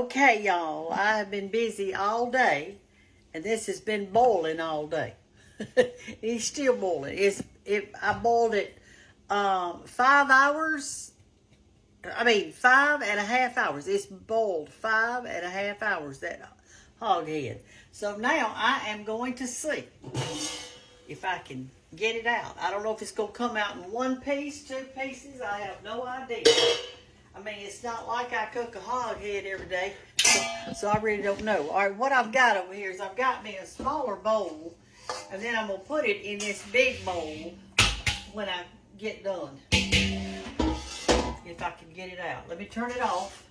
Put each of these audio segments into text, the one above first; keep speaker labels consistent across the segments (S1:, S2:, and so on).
S1: Okay, y'all, I have been busy all day, and this has been boiling all day. It's still boiling. I boiled it 5 hours. 5.5 hours. It's boiled 5.5 hours, that hog head. So now I am going to see if I can get it out. I don't know if it's going to come out in one piece, two pieces. I have no idea. I mean, it's not like I cook a hog head every day, so I really don't know. All right, what I've got over here is I've got me a smaller bowl, and then I'm going to put it in this big bowl when I get done. If I can get it out. Let me turn it off.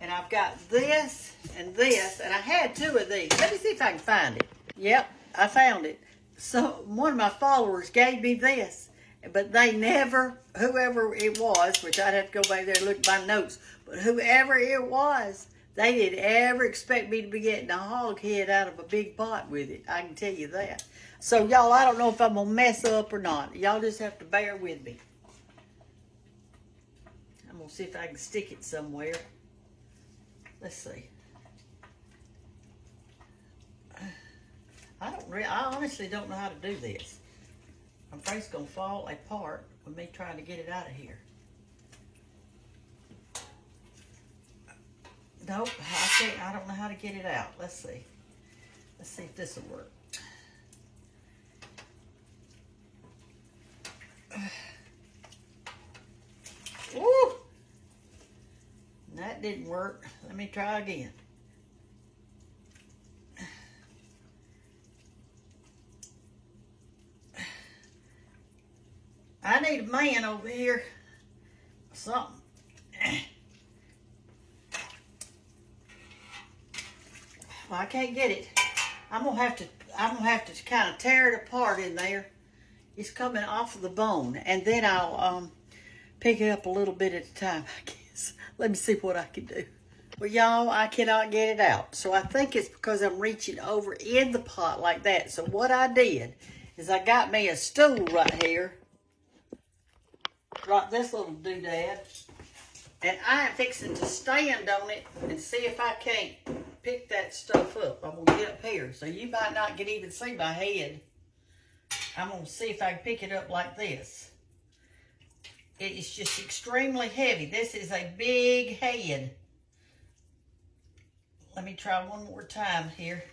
S1: And I've got this, and I had two of these. Let me see if I can find it. Yep, I found it. So one of my followers gave me this, but they never, whoever it was, which I'd have to go back there and look at my notes, but whoever it was, they didn't ever expect me to be getting a hog head out of a big pot with it. I can tell you that. So y'all, I don't know if I'm going to mess up or not. Y'all just have to bear with me. I'm going to see if I can stick it somewhere. Let's see. I honestly don't know how to do this. I'm afraid it's going to fall apart with me trying to get it out of here. Nope, I don't know how to get it out. Let's see. Let's see if this will work. Woo! That didn't work. Let me try again. I need a man over here. Something. Well, I can't get it. I'm gonna have to kind of tear it apart in there. It's coming off of the bone, and then I'll pick it up a little bit at a time, I guess. Let me see what I can do. Well, y'all, I cannot get it out. So I think it's because I'm reaching over in the pot like that. So what I did is I got me a stool right here. Right, this little doodad. And I am fixing to stand on it and see if I can't pick that stuff up. I'm going to get up here. So you might not get even see my head. I'm going to see if I can pick it up like this. It is just extremely heavy. This is a big head. Let me try one more time here.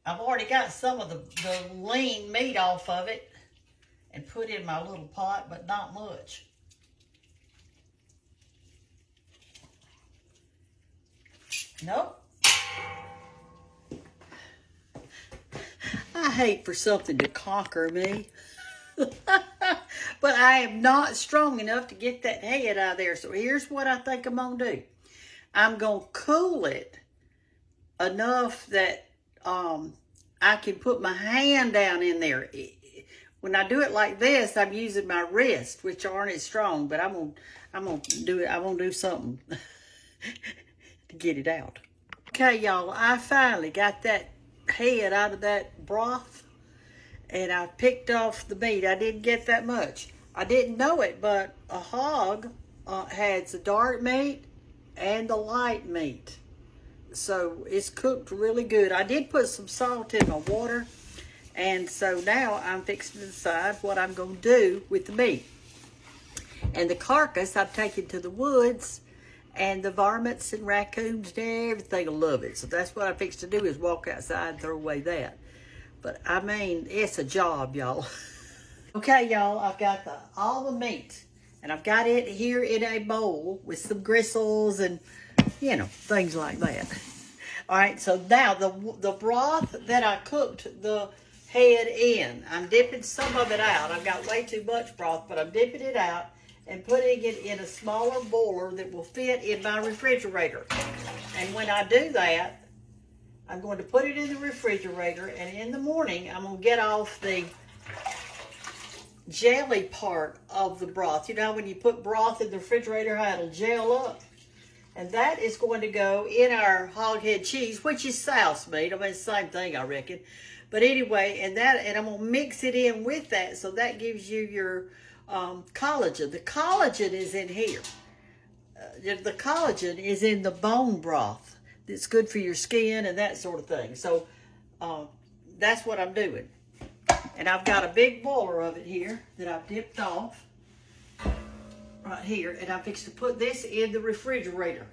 S1: I've already got some of the lean meat off of it and put in my little pot, but not much. Nope. I hate for something to conquer me. But I am not strong enough to get that head out of there. So here's what I think I'm going to do. I'm going to cool it enough that I can put my hand down in there. When I do it like this, I'm using my wrist, which aren't as strong, but I'm gonna do it. I'm gonna do something to get it out. Okay, y'all, I finally got that head out of that broth, and I picked off the meat. I didn't get that much. I didn't know it, but a hog has the dark meat and the light meat. So it's cooked really good. I did put some salt in my water. And so now I'm fixing to decide what I'm going to do with the meat. And the carcass I've taken to the woods, and the varmints and raccoons and everything will love it. So that's what I'm fixing to do, is walk outside and throw away that. But I mean, it's a job, y'all. Okay, y'all, I've got all the meat. And I've got it here in a bowl with some gristles and, you know, things like that. All right, so now the broth that I cooked the head in, I'm dipping some of it out. I've got way too much broth, but I'm dipping it out and putting it in a smaller boiler that will fit in my refrigerator. And when I do that, I'm going to put it in the refrigerator, and in the morning, I'm going to get off the jelly part of the broth. You know when you put broth in the refrigerator, how it'll gel up? And that is going to go in our hog head cheese, which is Souse meat. I mean, it's the same thing, I reckon. But anyway, and I'm going to mix it in with that, so that gives you your collagen. The collagen is in here. the collagen is in the bone broth. It's good for your skin and that sort of thing. So that's what I'm doing. And I've got a big boiler of it here that I've dipped off right here. And I'm fixing to put this in the refrigerator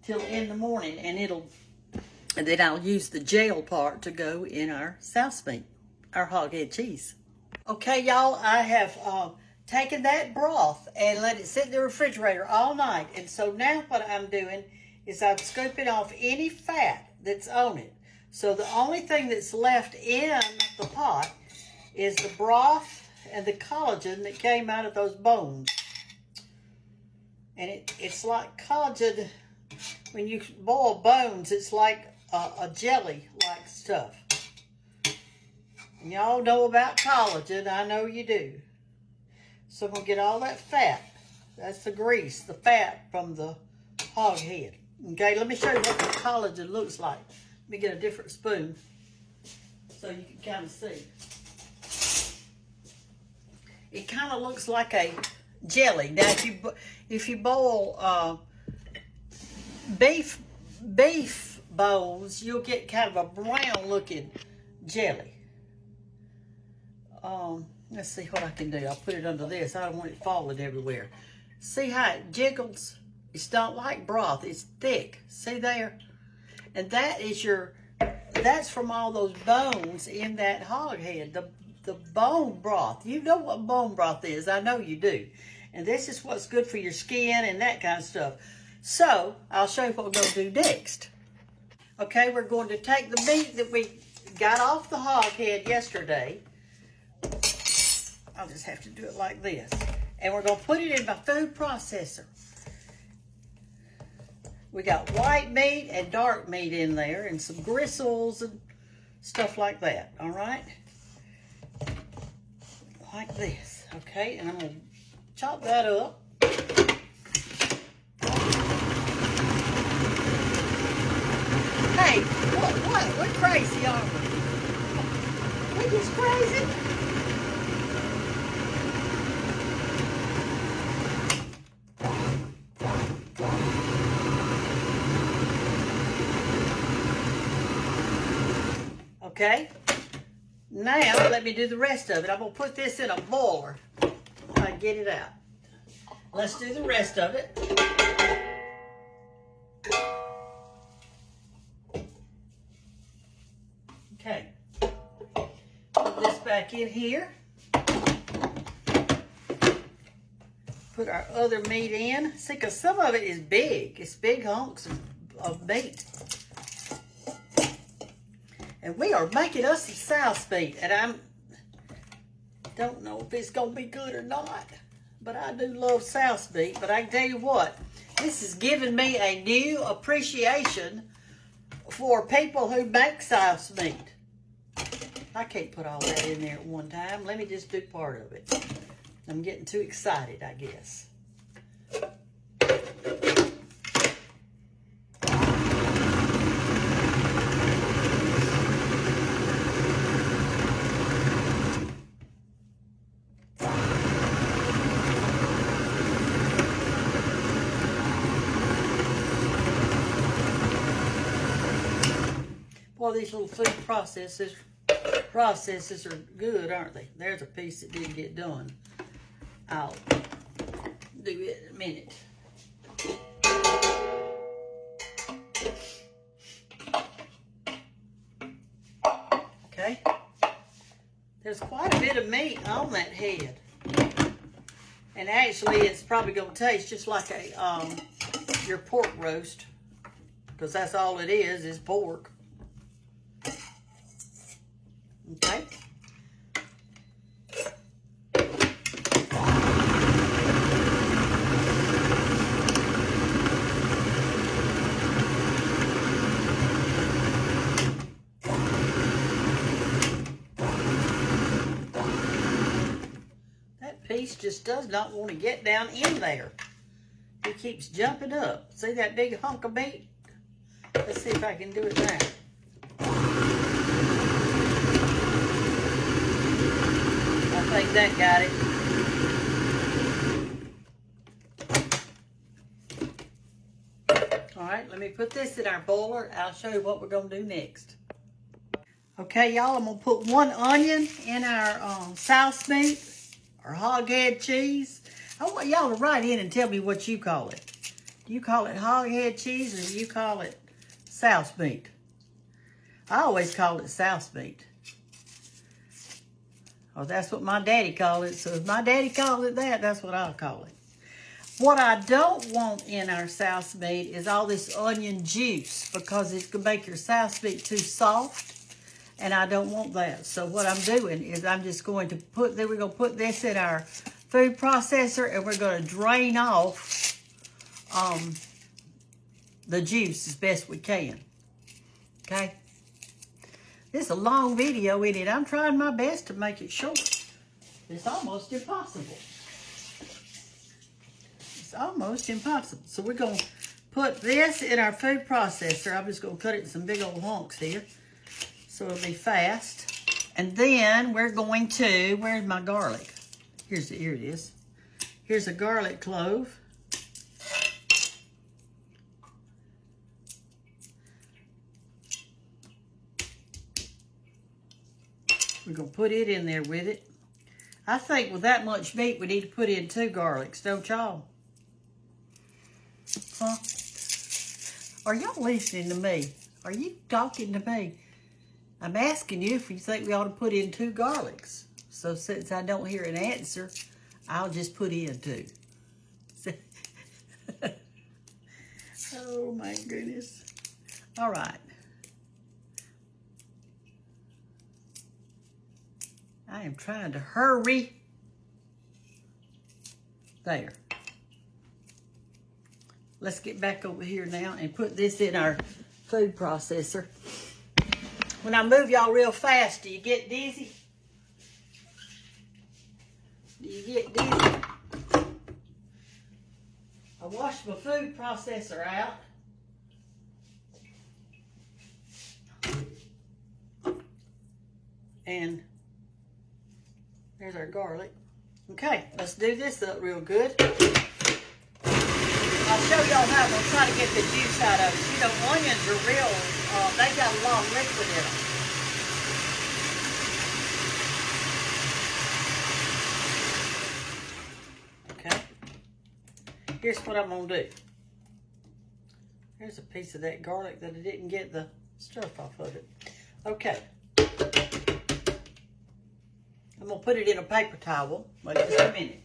S1: till in the morning. And then I'll use the gel part to go in our Souse meat, our hog head cheese. Okay, y'all, I have taken that broth and let it sit in the refrigerator all night. And so now what I'm doing is I'm scooping off any fat that's on it. So the only thing that's left in the pot is the broth and the collagen that came out of those bones. And it's like collagen, when you boil bones, it's like a jelly-like stuff. And y'all know about collagen, I know you do. So I'm going to get all that fat. That's the grease, the fat from the hog head. Okay, let me show you what the collagen looks like. Let me get a different spoon so you can kind of see. It kind of looks like a jelly. Now, if you boil beef bones, you'll get kind of a brown looking jelly. Let's see what I can do. I'll put it under this. I don't want it falling everywhere. See how it jiggles? It's not like broth. It's thick. See there? And that is that's from all those bones in that hog head. The bone broth. You know what bone broth is. I know you do. And this is what's good for your skin and that kind of stuff. So, I'll show you what we're going to do next. Okay, we're going to take the meat that we got off the hog head yesterday. I'll just have to do it like this. And we're going to put it in my food processor. We got white meat and dark meat in there and some gristles and stuff like that, all right? Like this, okay? And I'm going to chop that up. Hey, what? We're crazy, aren't we? We're just crazy. Okay, now let me do the rest of it. I'm going to put this in a boiler so I can get it out. Let's do the rest of it. Okay, put this back in here. Put our other meat in. See, because some of it is big. It's big hunks of meat. And we are making us some Souse meat, and I don't know if it's going to be good or not, but I do love Souse meat. But I can tell you what, this has given me a new appreciation for people who make Souse meat. I can't put all that in there at one time. Let me just do part of it. I'm getting too excited, I guess. Boy, these little food processors are good, aren't they? There's a piece that didn't get done. I'll do it in a minute. Okay. There's quite a bit of meat on that head. And actually, it's probably going to taste just like your pork roast. Because that's all it is pork. Okay. That piece just does not want to get down in there. It keeps jumping up. See that big hunk of meat? Let's see if I can do it now. I think that got it. All right, let me put this in our boiler. I'll show you what we're going to do next. Okay, y'all, I'm going to put 1 onion in our souse meat or hog head cheese. I want y'all to write in and tell me what you call it. Do you call it hog head cheese or do you call it souse meat? I always call it souse meat. Oh, that's what my daddy called it. So if my daddy called it that, that's what I'll call it. What I don't want in our souse meat is all this onion juice because it's going to make your souse meat too soft. And I don't want that. So what I'm doing is I'm just going to put, then we're going to put this in our food processor and we're going to drain off the juice as best we can. Okay? This is a long video in it. I'm trying my best to make it short. It's almost impossible. It's almost impossible. So we're going to put this in our food processor. I'm just going to cut it in some big old hunks here. So it'll be fast. And then we're going to, where's my garlic? Here it is. Here's a garlic clove. We're going to put it in there with it. I think with that much meat, we need to put in 2 garlics, don't y'all? Huh? Are y'all listening to me? Are you talking to me? I'm asking you if you think we ought to put in 2 garlics. So since I don't hear an answer, I'll just put in 2. Oh my goodness. All right. I am trying to hurry. There. Let's get back over here now and put this in our food processor. When I move y'all real fast, do you get dizzy? Do you get dizzy? I washed my food processor out. And there's our garlic. Okay, let's do this up real good. I'll show y'all how I'm going to try to get the juice out of it. You know, onions are real, they got a lot of liquid in them. Okay. Here's what I'm going to do. Here's a piece of that garlic that I didn't get the stuff off of it. Okay. I'm going to put it in a paper towel. Wait just a minute.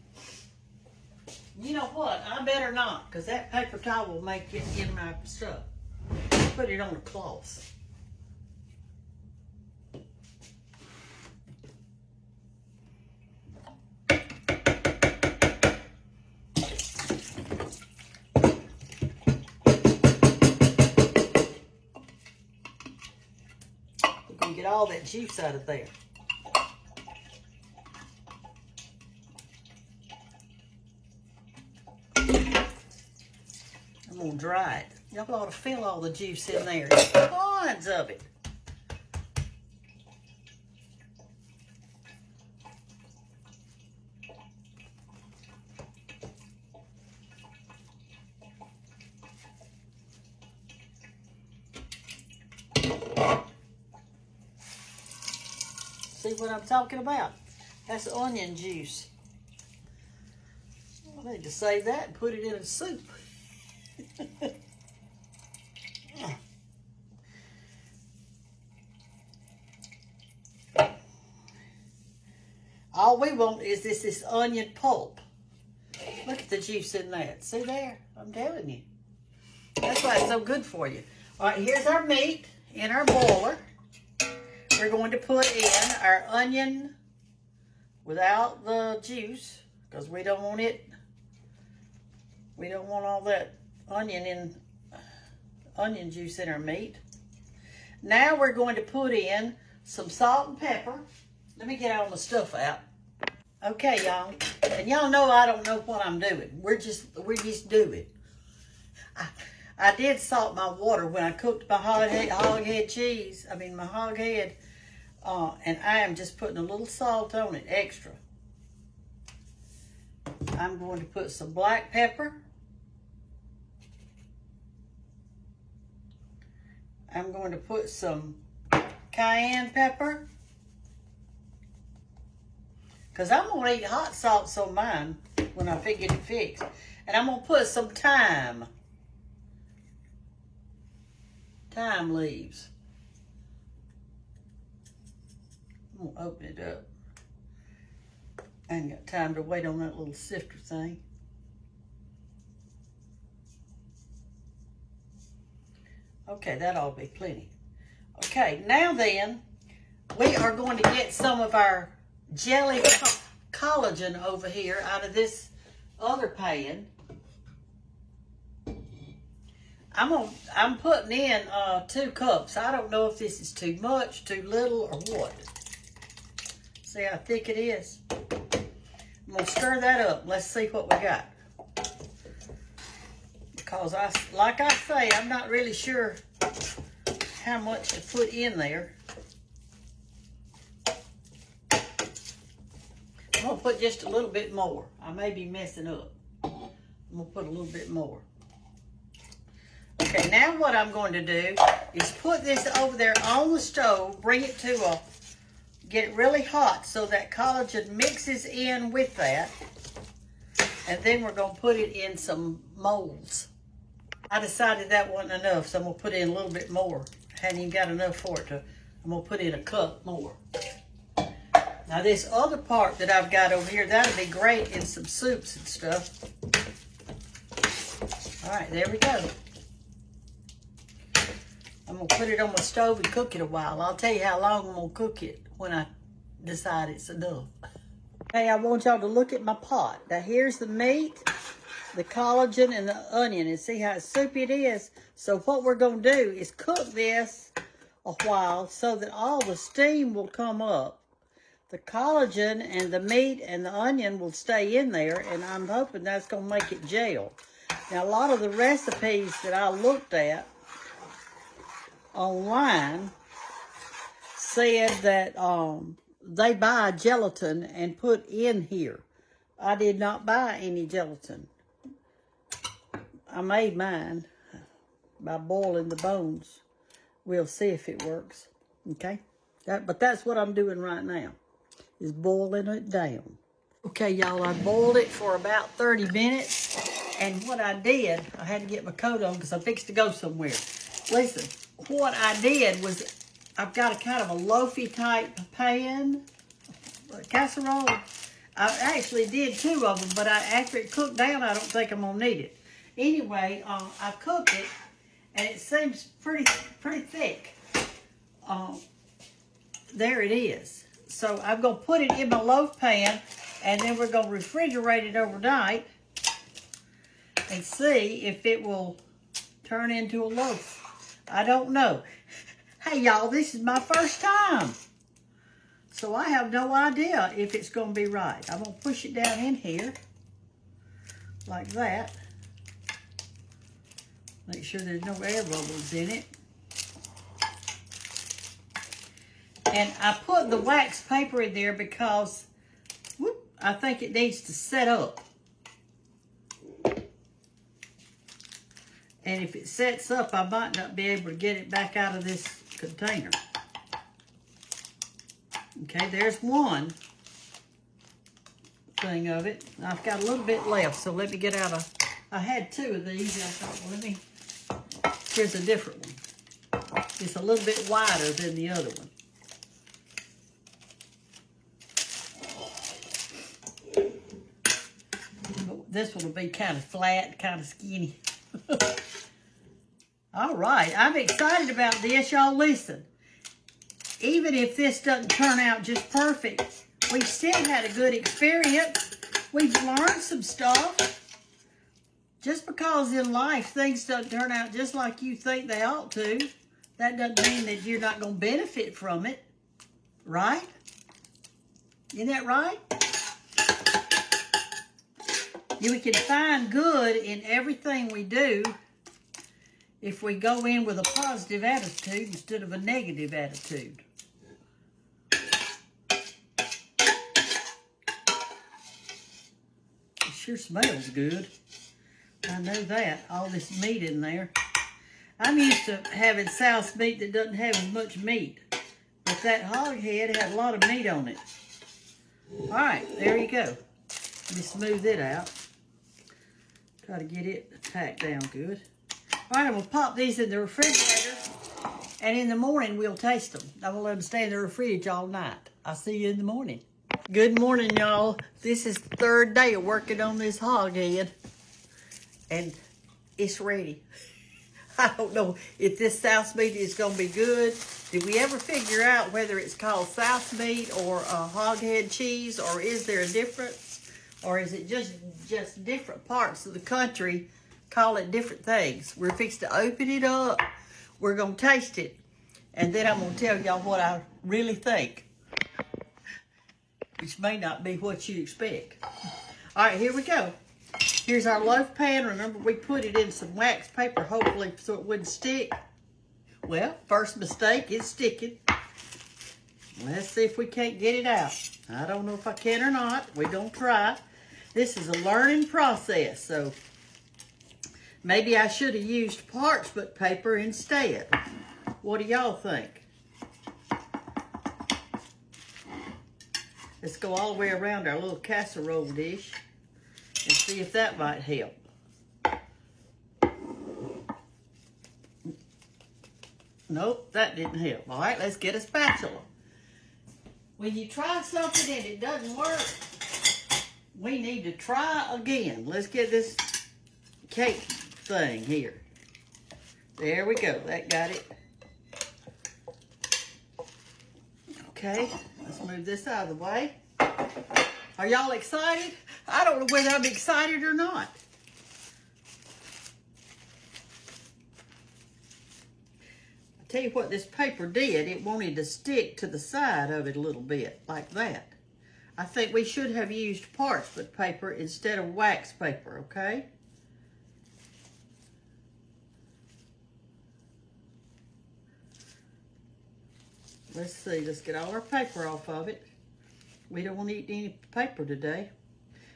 S1: You know what? I better not, because that paper towel will make it in my stuff. Put it on a cloth. We're going to get all that juice out of there. I'm going to dry it. Y'all ought to feel all the juice in there. Tons of it. See what I'm talking about? That's onion juice. I need to save that and put it in a soup. All we want is this onion pulp. Look at the juice in that. See there? I'm telling you. That's why it's so good for you. All right, here's our meat in our boiler. We're going to put in our onion without the juice because we don't want it. We don't want all that onion juice in our meat. Now we're going to put in some salt and pepper. Let me get all my stuff out. Okay, y'all. And y'all know I don't know what I'm doing. We're just doing. I did salt my water when I cooked my hog head cheese. I mean my hog head. And I am just putting a little salt on it, extra. I'm going to put some black pepper. I'm going to put some cayenne pepper. Because I'm going to eat hot sauce on mine when I get it fixed. And I'm going to put some thyme. Thyme leaves. I'm going to open it up. I ain't got time to wait on that little sifter thing. Okay, that ought to be plenty. Okay, now then, we are going to get some of our jelly collagen over here out of this other pan. I'm putting in 2 cups. I don't know if this is too much, too little, or what. See how thick it is? I'm gonna stir that up. Let's see what we got. Because like I say, I'm not really sure how much to put in there. I'm gonna put just a little bit more. I may be messing up. I'm gonna put a little bit more. Okay, now what I'm going to do is put this over there on the stove, bring it to get it really hot so that collagen mixes in with that. And then we're gonna put it in some molds. I decided that wasn't enough, so I'm gonna put in a little bit more. I hadn't even got enough for it to, I'm gonna put in a cup more. Now this other part that I've got over here, that'll be great in some soups and stuff. All right, there we go. I'm gonna put it on my stove and cook it a while. I'll tell you how long I'm gonna cook it when I decide it's enough. Hey, I want y'all to look at my pot. Now here's the meat, the collagen, and the onion, and see how soupy it is. So what we're gonna do is cook this a while so that all the steam will come up. The collagen and the meat and the onion will stay in there, and I'm hoping that's gonna make it gel. Now a lot of the recipes that I looked at online said that they buy gelatin and put in here. I did not buy any gelatin. I made mine by boiling the bones. We'll see if it works. Okay? But that's what I'm doing right now, is boiling it down. Okay, y'all, I boiled it for about 30 minutes. And what I did, I had to get my coat on because I fixed to go somewhere. Listen, what I did was, I've got a kind of a loafy type pan, a casserole. I actually did 2 of them, but after it cooked down, I don't think I'm gonna need it. Anyway, I cooked it, and it seems pretty thick. There it is. So I'm gonna put it in my loaf pan, and then we're gonna refrigerate it overnight and see if it will turn into a loaf. I don't know. Hey, y'all, this is my first time. So I have no idea if it's going to be right. I'm going to push it down in here like that. Make sure there's no air bubbles in it. And I put the wax paper in there because I think it needs to set up. And if it sets up, I might not be able to get it back out of this container. Okay, there's one thing of it. I've got a little bit left, so let me get out I had 2 of these. I thought, well, here's a different one. It's a little bit wider than the other one. This one will be kind of flat, kind of skinny. All right, I'm excited about this, y'all. Listen, even if this doesn't turn out just perfect, we've still had a good experience. We've learned some stuff. Just because in life things don't turn out just like you think they ought to, that doesn't mean that you're not going to benefit from it, right? Isn't that right? We can find good in everything we do if we go in with a positive attitude instead of a negative attitude. It sure smells good. I know that. All this meat in there. I'm used to having souse meat that doesn't have as much meat. But that hog head had a lot of meat on it. All right, there you go. Let me smooth it out. Try to get it packed down good. All right, I'm going to pop these in the refrigerator. And in the morning, we'll taste them. I'm going to let them stay in the fridge all night. I'll see you in the morning. Good morning, y'all. This is the third day of working on this hog head. And it's ready. I don't know if this souse meat is going to be good. Did we ever figure out whether it's called souse meat or hog head cheese, or is there a difference? Or is it just different parts of the country call it different things? We're fixing to open it up. We're going to taste it. And then I'm going to tell y'all what I really think, which may not be what you expect. All right, here we go. Here's our loaf pan. Remember, we put it in some wax paper, hopefully, so it wouldn't stick. Well, first mistake, it's sticking. Let's see if we can't get it out. I don't know if I can or not. We're going to try. This is a learning process, so maybe I should have used parchment paper instead. What do y'all think? Let's go all the way around our little casserole dish and see if that might help. Nope, that didn't help. All right, let's get a spatula. When you try something and it doesn't work, we need to try again. Let's get this cake thing here. There we go. That got it. Okay, let's move this out of the way. Are y'all excited? I don't know whether I'm excited or not. I'll tell you what this paper did. It wanted to stick to the side of it a little bit, like that. I think we should have used parchment paper instead of wax paper, okay? Let's see, let's get all our paper off of it. We don't want to eat any paper today.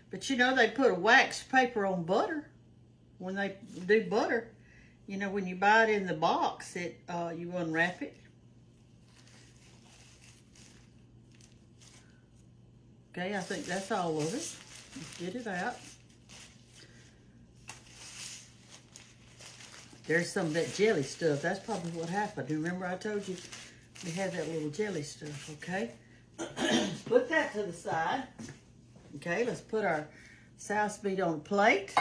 S1: But you know, they put a wax paper on butter when they do butter. You know, when you buy it in the box, you unwrap it. Okay, I think that's all of it. Let's get it out. There's some of that jelly stuff. That's probably what happened. Remember I told you we had that little jelly stuff, okay? Put that to the side. Okay, let's put our souse meat on a plate.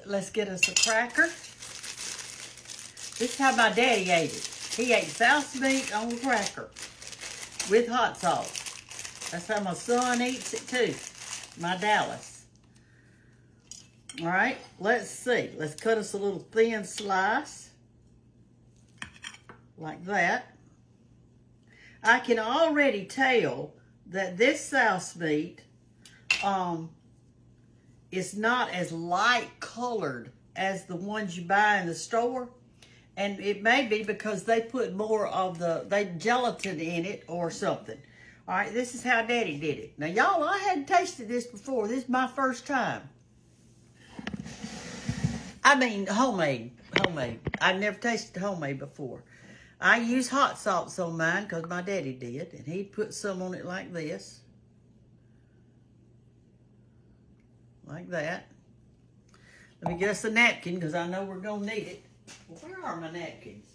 S1: Let's get us a cracker. This is how my daddy ate it. He ate souse meat on a cracker with hot sauce. That's how my son eats it too, my Dallas. All right, let's see. Let's cut us a little thin slice, like that. I can already tell that this souse meat is not as light colored as the ones you buy in the store. And it may be because they put more of they gelatin in it or something. All right, this is how Daddy did it. Now, y'all, I hadn't tasted this before. This is my first time. I mean, homemade. I've never tasted homemade before. I use hot sauce on mine because my daddy did, and he put some on it like this. Like that. Let me get us a napkin because I know we're going to need it. Well, where are my napkins?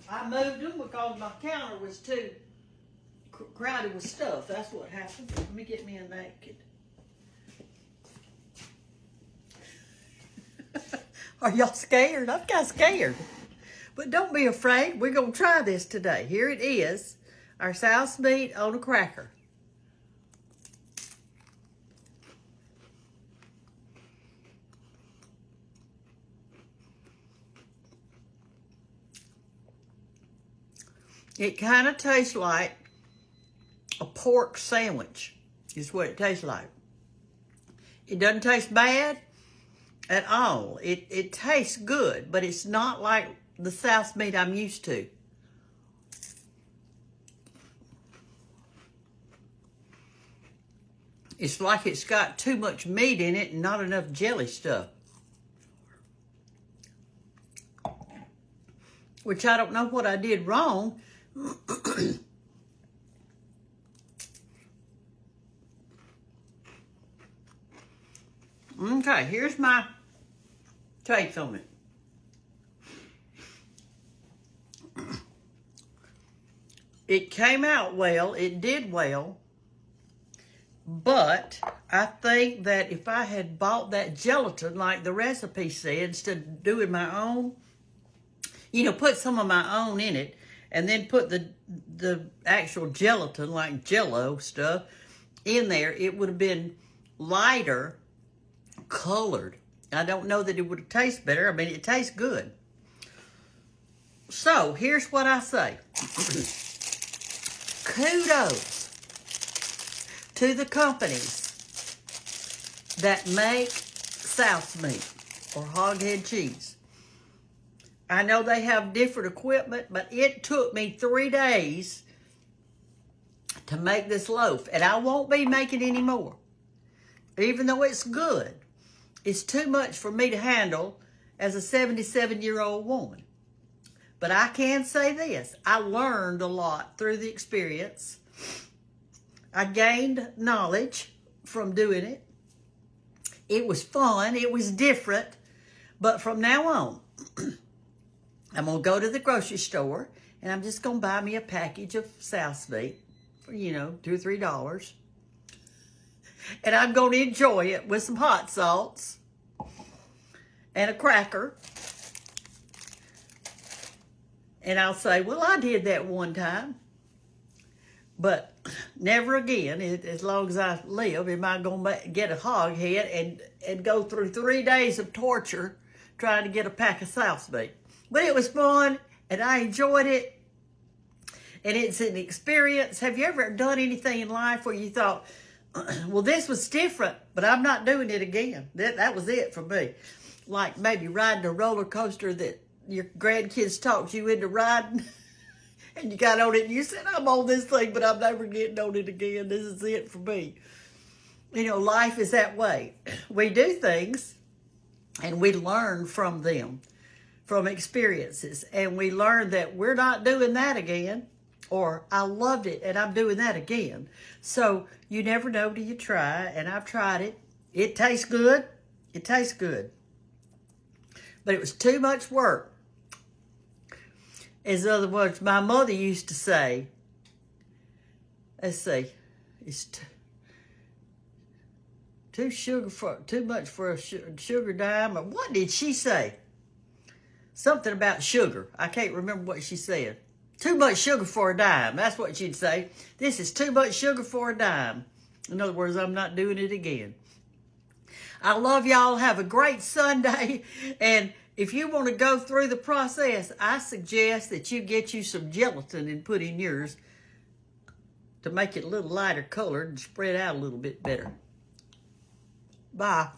S1: I moved them because my counter was too crowded with stuff. That's what happened. Let me get me a napkin. Are y'all scared? I'm kind of scared. But don't be afraid. We're going to try this today. Here it is. Our souse meat on a cracker. It kind of tastes like a pork sandwich is what it tastes like. It doesn't taste bad at all. It tastes good, but it's not like the souse meat I'm used to. It's like it's got too much meat in it and not enough jelly stuff. Which I don't know what I did wrong. Okay, here's my take on it. It came out well. It did well. But I think that if I had bought that gelatin like the recipe said, instead of doing my own, you know, put some of my own in it, and then put the actual gelatin, like Jell-O stuff, in there, it would have been lighter colored. I don't know that it would have tasted better. I mean, it tastes good. So, here's what I say. Kudos to the companies that make Souse meat or hog head cheese. I know they have different equipment, but it took me 3 days to make this loaf, and I won't be making any more. Even though it's good, it's too much for me to handle as a 77-year-old woman. But I can say this, I learned a lot through the experience. I gained knowledge from doing it. It was fun, it was different, but from now on, I'm going to go to the grocery store, and I'm just going to buy me a package of Souse meat for, you know, $2 or $3. And I'm going to enjoy it with some hot sauce and a cracker. And I'll say, well, I did that one time, but never again, as long as I live, am I going to get a hog head and go through 3 days of torture trying to get a pack of Souse meat. But it was fun, and I enjoyed it, and it's an experience. Have you ever done anything in life where you thought, well, this was different, but I'm not doing it again? That was it for me. Like maybe riding a roller coaster that your grandkids talked you into riding, and you got on it, and you said, I'm on this thing, but I'm never getting on it again. This is it for me. You know, life is that way. We do things, and we learn from them, from experiences, and we learn that we're not doing that again, or I loved it and I'm doing that again. So you never know till you try, and I've tried it. It tastes good. It tastes good. But it was too much work. In other words, my mother used to say, let's see, it's too much for a sugar dime, or what did she say? Something about sugar. I can't remember what she said. Too much sugar for a dime. That's what she'd say. This is too much sugar for a dime. In other words, I'm not doing it again. I love y'all. Have a great Sunday. And if you want to go through the process, I suggest that you get you some gelatin and put in yours to make it a little lighter colored and spread out a little bit better. Bye.